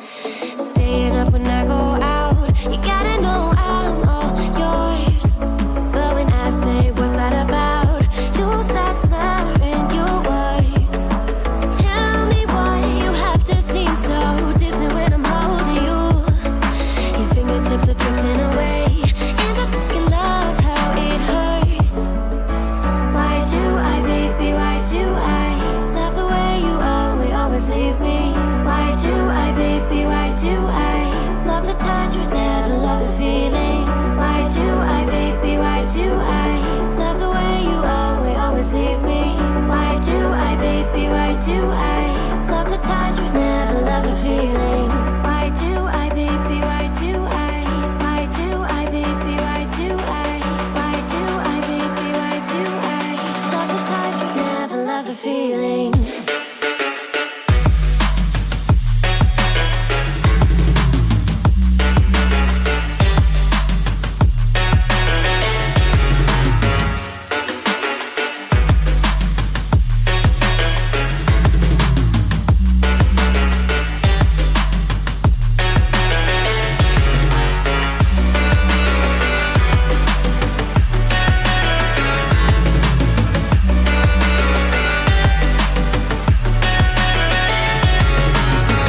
Staying up when I go out, you gotta know I'm all yours. But when I say what's that about, you start slurring your words. Tell me why you have to seem so distant when I'm holding you. Your fingertips are drifting away, and I fucking love how it hurts. Why do I, baby, why do I love the way you always leave me? Why do I, baby, why do I love the touch but never love the feeling? Why do I, baby, why do I love the way you always leave me? Why do I, baby, why do I